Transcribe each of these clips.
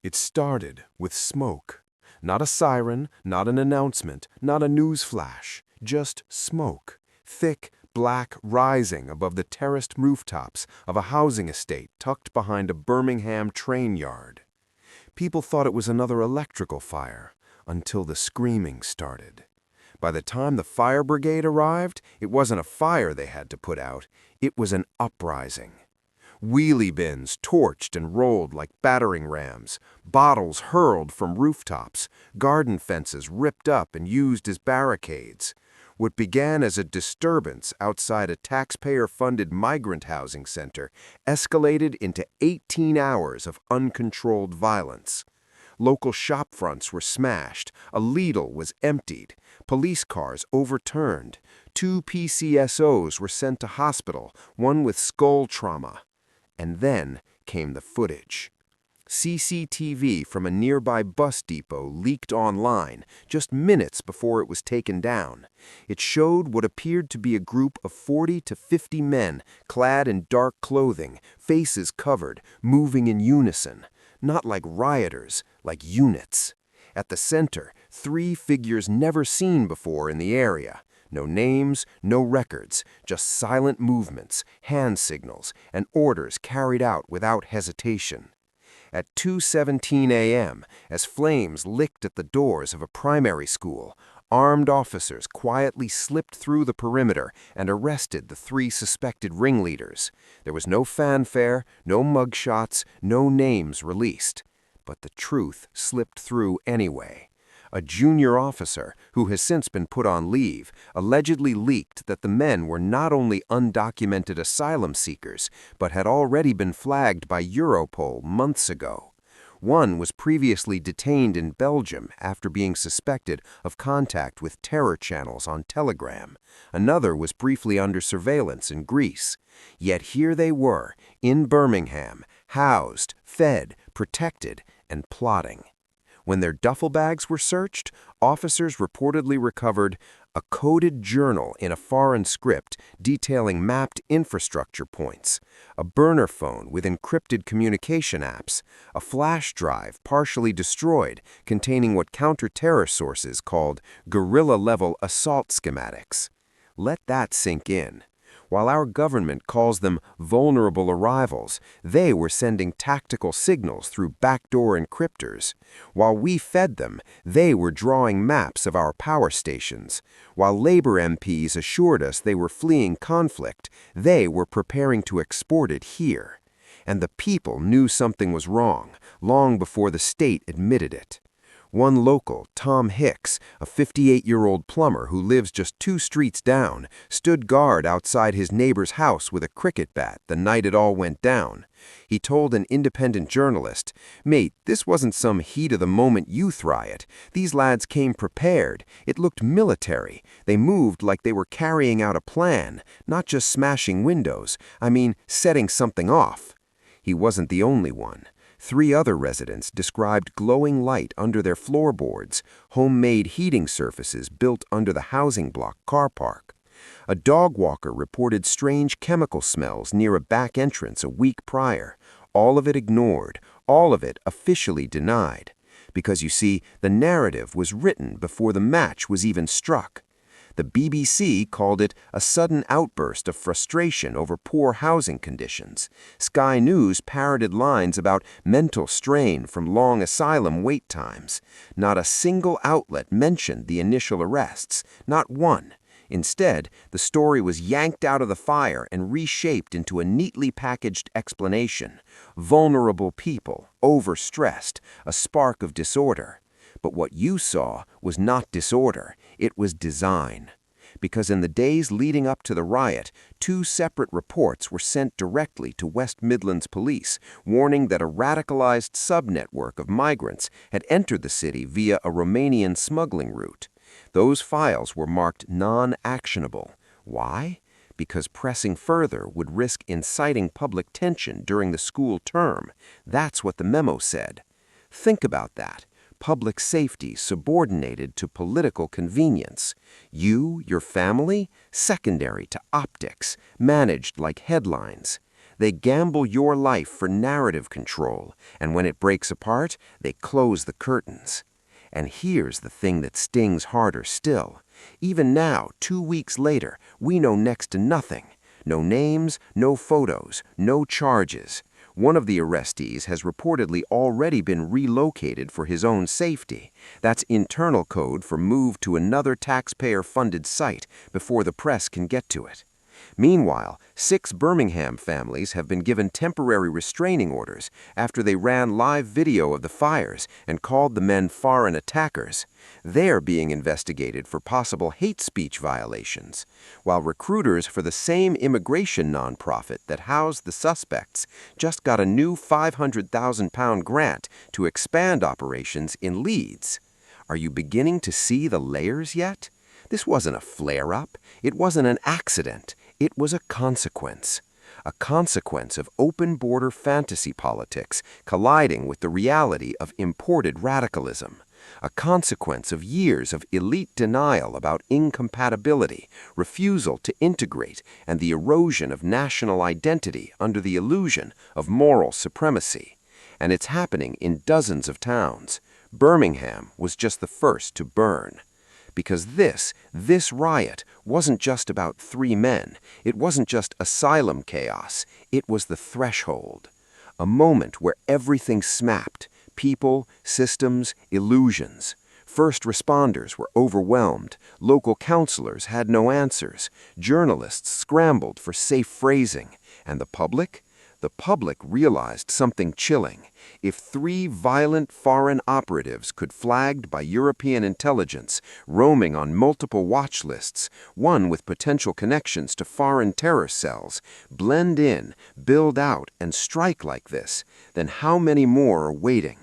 It started with smoke. Not a siren, not an announcement, not a news flash, just smoke. Thick, black, rising above the terraced rooftops of a housing estate tucked behind a Birmingham train yard. People thought it was another electrical fire, until the screaming started. By the time the fire brigade arrived, it wasn't a fire they had to put out, it was an uprising. Wheelie bins torched and rolled like battering rams, bottles hurled from rooftops, garden fences ripped up and used as barricades. What began as a disturbance outside a taxpayer-funded migrant housing center escalated into 18 hours of uncontrolled violence. Local shop fronts were smashed, a Lidl was emptied, police cars overturned, 2 PCSOs were sent to hospital, one with skull trauma. And then came the footage. CCTV from a nearby bus depot leaked online just minutes before it was taken down. It showed what appeared to be a group of 40 to 50 men clad in dark clothing, faces covered, moving in unison. Not like rioters, like units. At the center, 3 figures never seen before in the area. No names, no records, just silent movements, hand signals, and orders carried out without hesitation. At 2:17 a.m., as flames licked at the doors of a primary school, armed officers quietly slipped through the perimeter and arrested the 3 suspected ringleaders. There was no fanfare, no mugshots, no names released. But the truth slipped through anyway. A junior officer, who has since been put on leave, allegedly leaked that the men were not only undocumented asylum seekers, but had already been flagged by Europol months ago. One was previously detained in Belgium after being suspected of contact with terror channels on Telegram. Another was briefly under surveillance in Greece. Yet here they were, in Birmingham, housed, fed, protected, and plotting. When their duffel bags were searched, officers reportedly recovered a coded journal in a foreign script detailing mapped infrastructure points, a burner phone with encrypted communication apps, a flash drive partially destroyed containing what counter-terror sources called guerrilla-level assault schematics. Let that sink in. While our government calls them vulnerable arrivals, they were sending tactical signals through backdoor encryptors. While we fed them, they were drawing maps of our power stations. While Labour MPs assured us they were fleeing conflict, they were preparing to export it here. And the people knew something was wrong, long before the state admitted it. One local, Tom Hicks, a 58-year-old plumber who lives just 2 streets down, stood guard outside his neighbor's house with a cricket bat the night it all went down. He told an independent journalist, "Mate, this wasn't some heat-of-the-moment youth riot. These lads came prepared. It looked military. They moved like they were carrying out a plan, not just smashing windows. I mean, setting something off." He wasn't the only one. 3 other residents described glowing light under their floorboards, homemade heating surfaces built under the housing block car park. A dog walker reported strange chemical smells near a back entrance a week prior. All of it ignored, all of it officially denied. Because you see, the narrative was written before the match was even struck. The BBC called it a sudden outburst of frustration over poor housing conditions. Sky News parroted lines about mental strain from long asylum wait times. Not a single outlet mentioned the initial arrests, not one. Instead, the story was yanked out of the fire and reshaped into a neatly packaged explanation. Vulnerable people, overstressed, a spark of disorder. But what you saw was not disorder, it was design. Because in the days leading up to the riot, 2 separate reports were sent directly to West Midlands Police, warning that a radicalized subnetwork of migrants had entered the city via a Romanian smuggling route. Those files were marked non-actionable. Why? Because pressing further would risk inciting public tension during the school term. That's what the memo said. Think about that. Public safety subordinated to political convenience. You, your family, secondary to optics, managed like headlines. They gamble your life for narrative control, and when it breaks apart, they close the curtains. And here's the thing that stings harder still. Even now, 2 weeks later, we know next to nothing. No names, no photos, no charges. One of the arrestees has reportedly already been relocated for his own safety. That's internal code for move to another taxpayer-funded site before the press can get to it. Meanwhile, 6 Birmingham families have been given temporary restraining orders after they ran live video of the fires and called the men foreign attackers. They're being investigated for possible hate speech violations, while recruiters for the same immigration nonprofit that housed the suspects just got a new £500,000 grant to expand operations in Leeds. Are you beginning to see the layers yet? This wasn't a flare-up. It wasn't an accident. It was a consequence of open-border fantasy politics colliding with the reality of imported radicalism, a consequence of years of elite denial about incompatibility, refusal to integrate, and the erosion of national identity under the illusion of moral supremacy. And it's happening in dozens of towns. Birmingham was just the first to burn. Because this riot wasn't just about 3 men. It wasn't just asylum chaos. It was the threshold. A moment where everything snapped. People, systems, illusions. First responders were overwhelmed. Local councilors had no answers. Journalists scrambled for safe phrasing. And the public? The public realized something chilling. If 3 violent foreign operatives could, flagged by European intelligence, roaming on multiple watch lists, one with potential connections to foreign terror cells, blend in, build out, and strike like this, then how many more are waiting?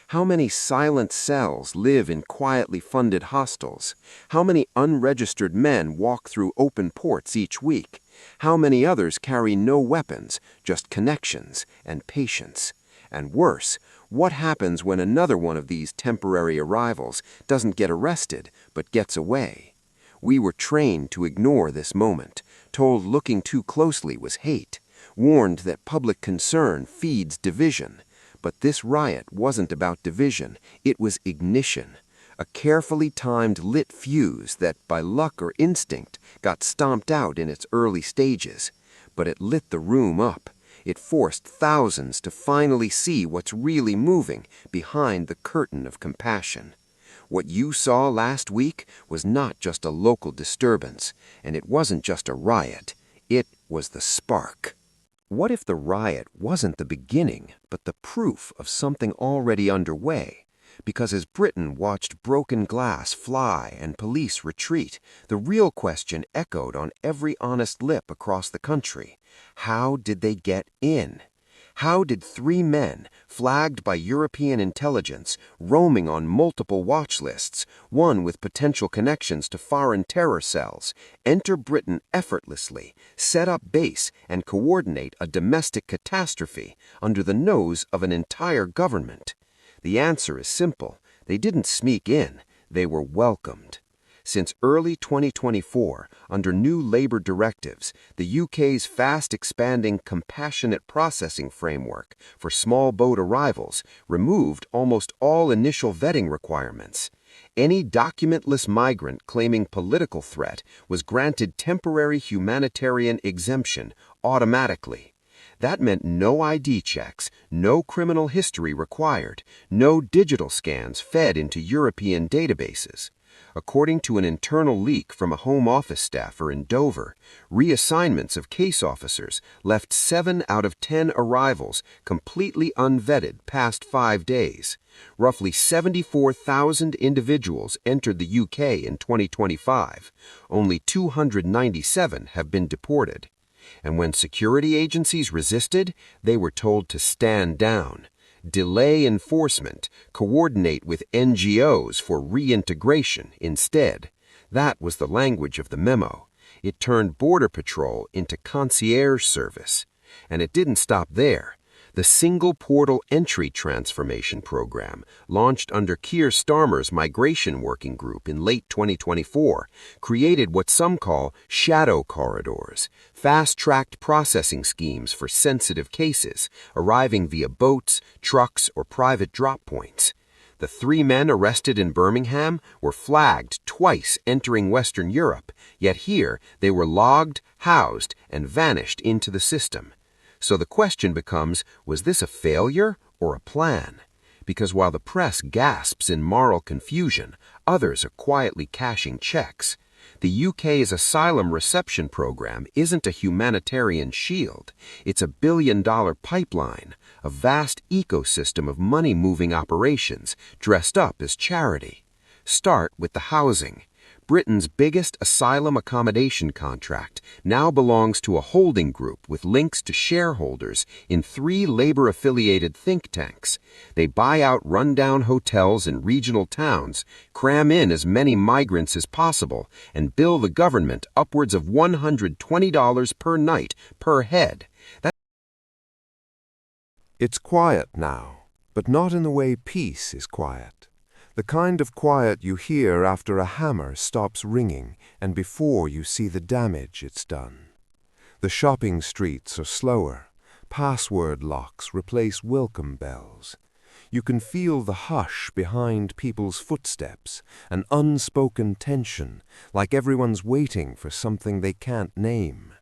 How many silent cells live in quietly funded hostels? How many unregistered men walk through open ports each week? How many others carry no weapons, just connections and patience? And worse, what happens when another one of these temporary arrivals doesn't get arrested, but gets away? We were trained to ignore this moment, told looking too closely was hate, warned that public concern feeds division. But this riot wasn't about division, it was ignition. A carefully timed lit fuse that, by luck or instinct, got stomped out in its early stages. But it lit the room up. It forced thousands to finally see what's really moving behind the curtain of compassion. What you saw last week was not just a local disturbance, and it wasn't just a riot. It was the spark. What if the riot wasn't the beginning, but the proof of something already underway? Because as Britain watched broken glass fly and police retreat, the real question echoed on every honest lip across the country. How did they get in? How did 3 men, flagged by European intelligence, roaming on multiple watch lists, one with potential connections to foreign terror cells, enter Britain effortlessly, set up base, and coordinate a domestic catastrophe under the nose of an entire government? The answer is simple. They didn't sneak in. They were welcomed. Since early 2024, under new labor directives, the UK's fast-expanding compassionate processing framework for small boat arrivals removed almost all initial vetting requirements. Any documentless migrant claiming political threat was granted temporary humanitarian exemption automatically. That meant no ID checks, no criminal history required, no digital scans fed into European databases. According to an internal leak from a Home Office staffer in Dover, reassignments of case officers left 7 out of 10 arrivals completely unvetted past 5 days. Roughly 74,000 individuals entered the UK in 2025. Only 297 have been deported. And when security agencies resisted, they were told to stand down, delay enforcement, coordinate with NGOs for reintegration instead. That was the language of the memo. It turned Border Patrol into concierge service. And it didn't stop there. The Single Portal Entry Transformation Program, launched under Keir Starmer's Migration Working Group in late 2024, created what some call shadow corridors, fast-tracked processing schemes for sensitive cases, arriving via boats, trucks, or private drop points. The 3 men arrested in Birmingham were flagged twice entering Western Europe, yet here they were logged, housed, and vanished into the system. So the question becomes, was this a failure or a plan? Because while the press gasps in moral confusion, others are quietly cashing checks. The UK's asylum reception program isn't a humanitarian shield. It's a billion-dollar pipeline, a vast ecosystem of money-moving operations dressed up as charity. Start with the housing. Britain's biggest asylum accommodation contract now belongs to a holding group with links to shareholders in 3 Labour-affiliated think tanks. They buy out rundown hotels in regional towns, cram in as many migrants as possible, and bill the government upwards of $120 per night per head. It's quiet now, but not in the way peace is quiet. The kind of quiet you hear after a hammer stops ringing and before you see the damage it's done. The shopping streets are slower. Password locks replace welcome bells. You can feel the hush behind people's footsteps, an unspoken tension, like everyone's waiting for something they can't name.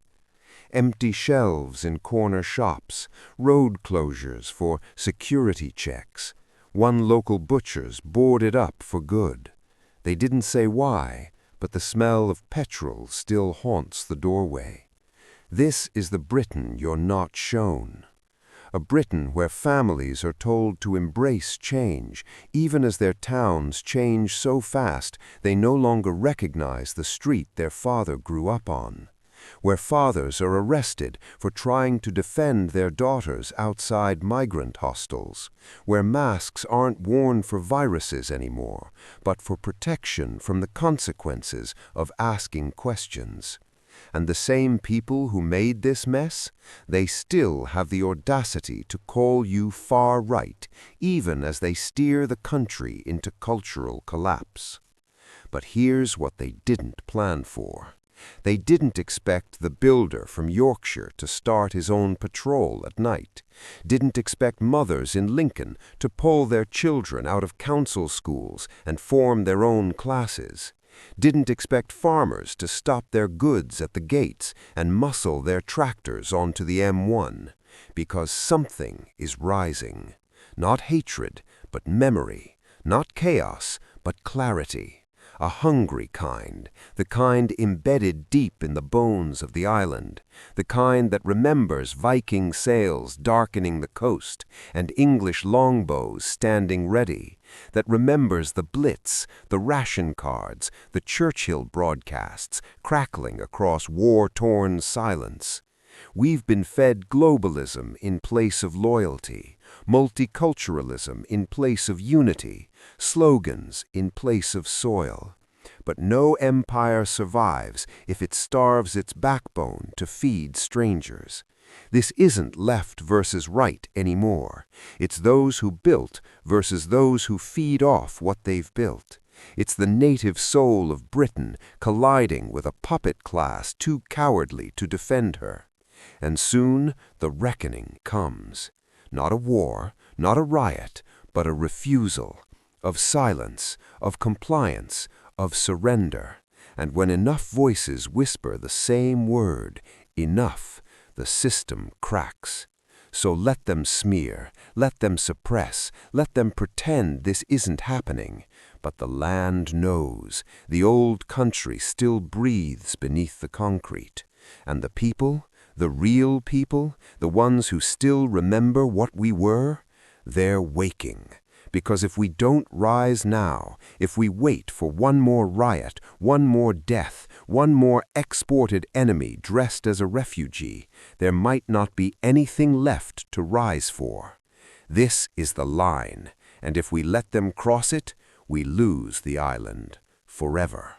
Empty shelves in corner shops, road closures for security checks. One local butcher's boarded up for good. They didn't say why, but the smell of petrol still haunts the doorway. This is the Britain you're not shown. A Britain where families are told to embrace change, even as their towns change so fast they no longer recognize the street their father grew up on. Where fathers are arrested for trying to defend their daughters outside migrant hostels, where masks aren't worn for viruses anymore, but for protection from the consequences of asking questions. And the same people who made this mess, they still have the audacity to call you far right, even as they steer the country into cultural collapse. But here's what they didn't plan for. They didn't expect the builder from Yorkshire to start his own patrol at night, didn't expect mothers in Lincoln to pull their children out of council schools and form their own classes, didn't expect farmers to stop their goods at the gates and muscle their tractors onto the M1, because something is rising. Not hatred, but memory, not chaos, but clarity. A hungry kind, the kind embedded deep in the bones of the island, the kind that remembers Viking sails darkening the coast and English longbows standing ready, that remembers the Blitz, the ration cards, the Churchill broadcasts crackling across war-torn silence. We've been fed globalism in place of loyalty, multiculturalism in place of unity, slogans in place of soil. But no empire survives if it starves its backbone to feed strangers. This isn't left versus right anymore. It's those who built versus those who feed off what they've built. It's the native soul of Britain colliding with a puppet class too cowardly to defend her. And soon the reckoning comes. Not a war, not a riot, but a refusal. Of silence, of compliance, of surrender. And when enough voices whisper the same word, enough, the system cracks. So let them smear, let them suppress, let them pretend this isn't happening. But the land knows, the old country still breathes beneath the concrete. And the people, the real people, the ones who still remember what we were, they're waking. Because if we don't rise now, if we wait for one more riot, one more death, one more exported enemy dressed as a refugee, there might not be anything left to rise for. This is the line, and if we let them cross it, we lose the island forever.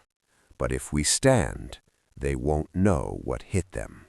But if we stand, they won't know what hit them.